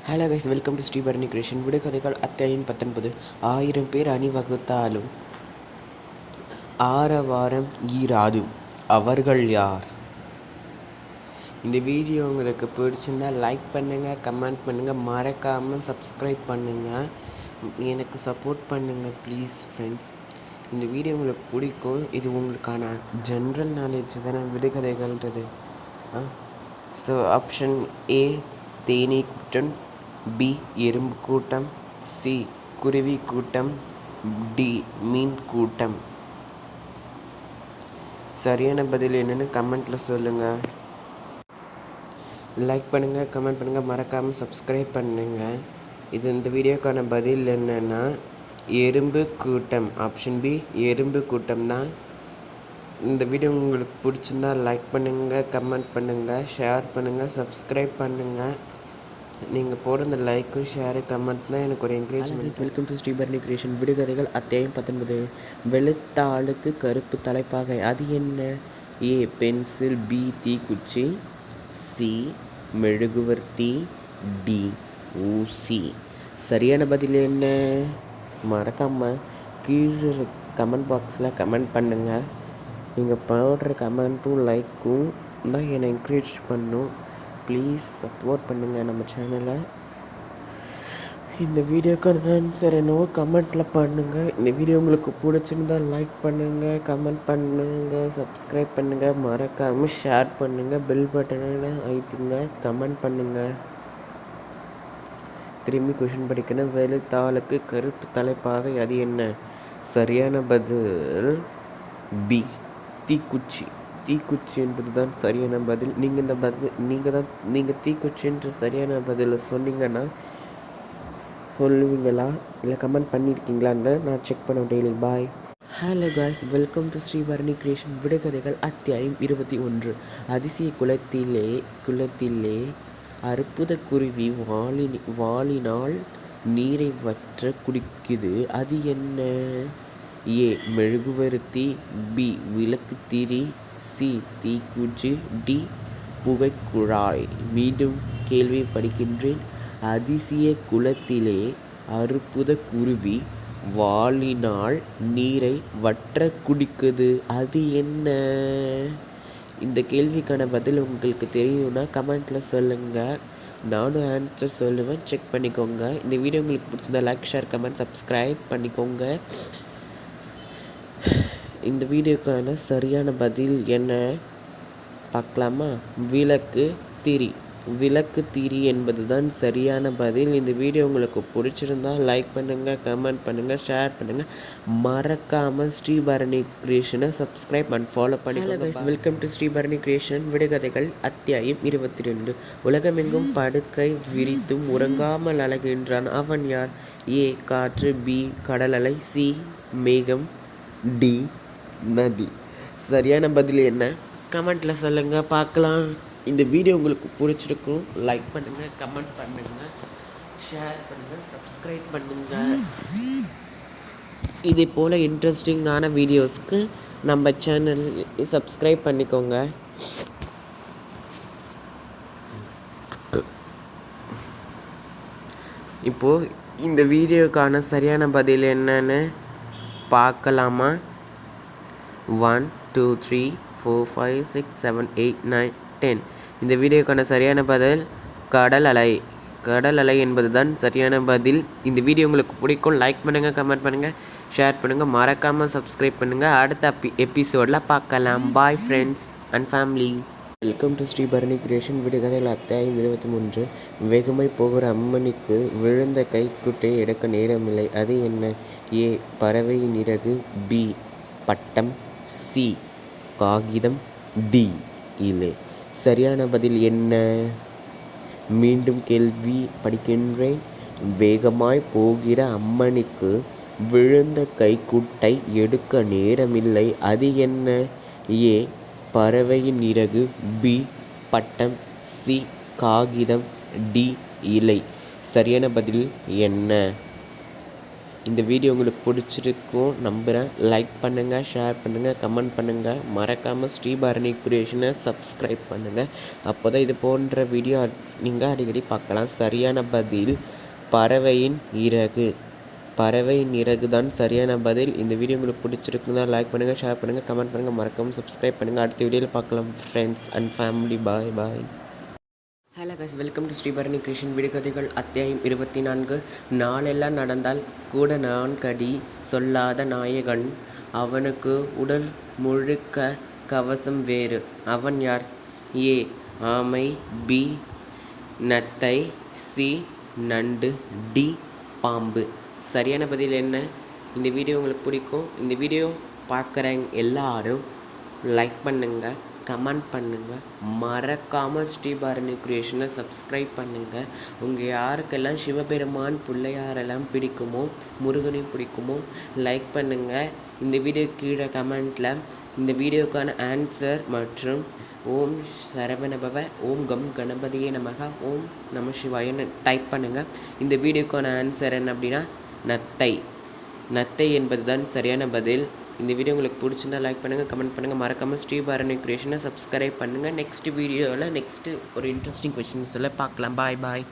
Hello guys, welcome to Sribarani creation. விடுகதைகள் அத்தியாயம் 19. 1000 பேர் அணிவகுத்தாலும் ஆரவாரம் ஈராது. அவர்கள் யார்? இந்த வீடியோ உங்களுக்கு பிடிச்சிருந்தால் லைக் பண்ணுங்கள், கமெண்ட் பண்ணுங்கள், மறக்காமல் சப்ஸ்கிரைப் பண்ணுங்கள். எனக்கு சப்போர்ட் பண்ணுங்கள் ப்ளீஸ் ஃப்ரெண்ட்ஸ். இந்த வீடியோ உங்களுக்கு பிடிக்கும். இது உங்களுக்கான ஜென்ரல் நாலேஜ் தானே விடுகதைகள்ன்றது. ஸோ ஆப்ஷன் ஏ தேனீ கூட்டம், பி எறும்பு கூட்டம், சி குருவி கூட்டம், டி மீன் கூட்டம். சரியான பதில் என்னன்னு கமெண்ட்டில் சொல்லுங்கள். லைக் பண்ணுங்கள், கமெண்ட் பண்ணுங்கள், மறக்காமல் சப்ஸ்கிரைப் பண்ணுங்கள். இந்த வீடியோக்கான பதில் என்னென்னா எறும்பு கூட்டம். ஆப்ஷன் பி எறும்பு கூட்டம் தான். இந்த வீடியோ உங்களுக்கு பிடிச்சிருந்தா லைக் பண்ணுங்கள், கமெண்ட் பண்ணுங்கள், ஷேர் பண்ணுங்கள், சப்ஸ்கிரைப் பண்ணுங்கள். நீங்கள் போடுற இந்த லைக்கும் ஷேரு கமெண்ட் தான் எனக்கு ஒரு encouragement. Welcome to Sribarani creation. விடுகதைகள் அத்தியாயம் 19. வெளுத்தாளுக்கு கருப்பு தலைப்பாகை. அது என்ன? ஏ பென்சில், பி தீக்குச்சி, சி மெழுகுவர்த்தி, டி ஊசி. சரியான பதில் என்ன? மறக்காமல் கீழே கமெண்ட் பாக்ஸில் கமெண்ட் பண்ணுங்கள். நீங்கள் போடுற கமெண்ட்டும் லைக்கும் தான் என்னை என்கரேஜ் பண்ணும். ப்ளீஸ் சப்போர்ட் பண்ணுங்கள் நம்ம சேனலை. இந்த வீடியோக்கான ஆன்சர் என்னவோ கமெண்ட்டில் பண்ணுங்கள். இந்த வீடியோ உங்களுக்கு பிடிச்சிருந்தால் லைக் பண்ணுங்கள், கமெண்ட் பண்ணுங்கள், சப்ஸ்கிரைப் பண்ணுங்கள், மறக்காமல் ஷேர் பண்ணுங்கள், பெல் பட்டனை அழுத்துங்க, கமெண்ட் பண்ணுங்கள். திரும்பி கொஷின் படிக்கணும். வெளுத்தாளுக்கு கருப்பு தலைப்பாகை. அது என்ன? சரியான பதில் பி தீக்குச்சி. தீக்குச்சி என்பது தான் சரியான பதில். நீங்கள் தீக்குச்சின்ற சரியான பதிலை சொன்னீங்கன்னா சொல்லுவீங்களா இல்லை கமெண்ட் பண்ணியிருக்கீங்களான்னு நான் செக் பண்ணுவேன் daily. Bye. Hello guys, welcome to Sribarani creation. விடுகதைகள் அத்தியாயம் 21. அதிசய குளத்திலே அற்புத குருவி வாளினால் நீரை வற்ற குடிக்குது. அது என்ன? ஏ மெழுகுவர்த்தி, பி விளக்குத்திரி, சி தீக்குச்சி, டி புகைக்குழாய். மீண்டும் கேள்வி படிக்கின்றேன். அதிசய குளத்திலே அற்புத குருவி வாளினால் நீரை வற்ற குடிக்குது. அது என்ன? இந்த கேள்விக்கான பதில் உங்களுக்கு தெரியும்னா கமெண்ட்டில் சொல்லுங்கள். நானும் ஆன்சர் சொல்லுவேன், செக் பண்ணிக்கோங்க. இந்த வீடியோ உங்களுக்கு பிடிச்சிருந்தா லைக், ஷேர், கமெண்ட், சப்ஸ்கிரைப் பண்ணிக்கோங்க. இந்த வீடியோக்கான சரியான பதில் என்ன பார்க்கலாமா? விளக்கு திரி என்பது தான் சரியான பதில். இந்த வீடியோ உங்களுக்கு பிடிச்சிருந்தால் லைக் பண்ணுங்கள், கமெண்ட் பண்ணுங்கள், ஷேர் பண்ணுங்கள், மறக்காமல் ஸ்ரீபரணி கிரியேஷனை சப்ஸ்கிரைப் அண்ட் ஃபாலோ பண்ணிக்கோங்க. Welcome to Sribarani creation. விடுகதைகள் அத்தியாயம் 22. உலகமெங்கும் படுக்கை விரித்தும் உறங்காமல் அழகின்றான். அவன் யார்? ஏ காற்று, பி கடல் அலை, சி மேகம், டி நதி. சரியான பதில் என்ன? கமெண்ட்டில் சொல்லுங்கள் பார்க்கலாம். இந்த வீடியோ உங்களுக்கு பிடிச்சிருக்கும். லைக் பண்ணுங்கள், கமெண்ட் பண்ணுங்கள், ஷேர் பண்ணுங்கள், சப்ஸ்கிரைப் பண்ணுங்கள். இதே போல் இன்ட்ரெஸ்டிங்கான வீடியோஸ்க்கு நம்ம சேனல் சப்ஸ்கிரைப் பண்ணிக்கோங்க. இப்போது இந்த வீடியோக்கான சரியான பதில் என்னன்னு பார்க்கலாமா? 1 2 3 4 5 6 7 8 9 10. இந்த வீடியோக்கான சரியான பதில் கடல் அலை என்பது தான் சரியான பதில். இந்த வீடியோ உங்களுக்கு பிடிக்கும். லைக் பண்ணுங்கள், கமெண்ட் பண்ணுங்கள், ஷேர் பண்ணுங்கள், மறக்காமல் சப்ஸ்கிரைப் பண்ணுங்கள். அடுத்த எபிசோடில் பார்க்கலாம். Bye friends and family. Welcome to Sribarani creation. விடுகதைகள் அத்தியாயம் 23. வேகமாய் போகிற அம்மணிக்கு விழுந்த கைக்குட்டையை எடுக்க நேரமில்லை. அது என்ன? ஏ பறவையின் இறகு, பி பட்டம், சி காகிதம், டி இலை. சரியான பதில் என்ன? மீண்டும் கேள்வி படிக்கின்றேன். வேகமாய் போகிற அம்மணிக்கு விழுந்த கைக்குட்டை எடுக்க நேரமில்லை. அது என்ன? ஏ பறவையின் இறகு, பி பட்டம், சி காகிதம், டி இலை. சரியான பதில் என்ன? இந்த வீடியோ உங்களுக்கு பிடிச்சிருக்கும் நம்புகிறேன். லைக் பண்ணுங்கள், ஷேர் பண்ணுங்கள், கமெண்ட் பண்ணுங்கள். மறக்காமல் ஸ்ரீபரணி கிரியேஷனை சப்ஸ்கிரைப் பண்ணுங்கள். அப்போ தான் இது போன்ற வீடியோ நீங்கள் அடிக்கடி பார்க்கலாம். சரியான பதில் பறவையின் இறகு. பறவையின் இறகு தான் சரியான பதில். இந்த வீடியோ உங்களுக்கு பிடிச்சிருக்குன்னா லைக் பண்ணுங்கள், ஷேர் பண்ணுங்கள், கமெண்ட் பண்ணுங்கள். மறக்காமல் சப்ஸ்கிரைப் பண்ணுங்கள். அடுத்த வீடியோவில் பார்க்கலாம் friends and family. Bye bye. Hello guys, welcome to Sribarani Krishnan விடுகதைகள் அத்தியாயம் 24. நாளெல்லாம் நடந்தால் கூட நான்கடி சொல்லாத நாயகன், அவனுக்கு உடல் முழுக்க கவசம் வேறு. அவன் யார்? ஏ ஆமை, பி நத்தை, சி நண்டு, டி பாம்பு. சரியான பதில் என்ன? இந்த வீடியோ உங்களுக்கு பிடிக்கும். இந்த வீடியோ பார்க்குறவங்க எல்லாரும் லைக் பண்ணுங்கள், கமெண்ட் பண்ணுங்கள். மறக்காமல் ஸ்ரீபரணி கிரியேஷனை சப்ஸ்கிரைப் பண்ணுங்கள். உங்கள் யாருக்கெல்லாம் சிவபெருமான் பிள்ளையாரெல்லாம் பிடிக்குமோ, முருகனையும் பிடிக்குமோ லைக் பண்ணுங்கள். இந்த வீடியோ கீழே கமெண்ட்டில் இந்த வீடியோக்கான ஆன்சர் மற்றும் ஓம் சரவணபவ, ஓம் கம் கணபதியே நமக, ஓம் நம சிவாயன்னு டைப் பண்ணுங்கள். இந்த வீடியோக்கான ஆன்சர் என்ன அப்படின்னா நத்தை. நத்தை என்பது தான் சரியான பதில். இந்த வீடியோ உங்களுக்கு பிடிச்சிருந்தா லைக் பண்ணுங்கள், கமெண்ட் பண்ணுங்கள். மறக்காமல் ஸ்ரீபரணி கிரியேஷனை சப்ஸ்கிரைப் பண்ணுங்கள். நெக்ஸ்ட் வீடியோவில் ஒரு இன்ட்ரெஸ்டிங் கொஷின்ஸில் பார்க்கலாம். பாய் பாய்.